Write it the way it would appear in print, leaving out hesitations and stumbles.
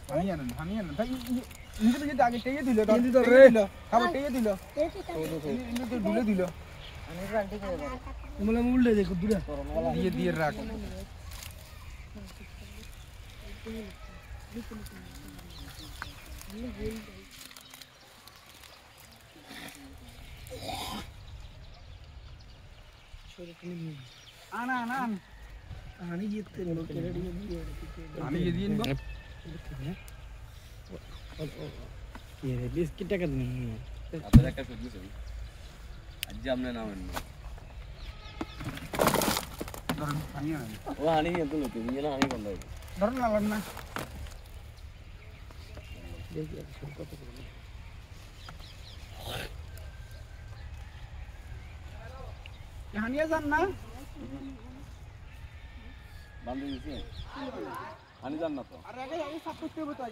পানি আনেন ভাই ইন্দু যদি আগে টেয়ে দিল খাবার টেয়ে দিল ইন্দু তো ঢুলে দিল মোলা মুললে দেখো দুরা দিয়ে রাখ আনা আনি যেতে লোক রেডি দিয়ে আমি দিয়ে দিন ये रे बिस्किट টাকা দিন আপনার একটা সবজি সবজি আজ আপনি নামেন না ধরুন পানি আনেন ও হানি এত লোক নিয়ে না হানি কোন লাগে ধরুন না দেখি কত করে হানিয়ে যান না বান্ধব দিছি হানি জান না তো আরে আগে সাপ করতে হবে তো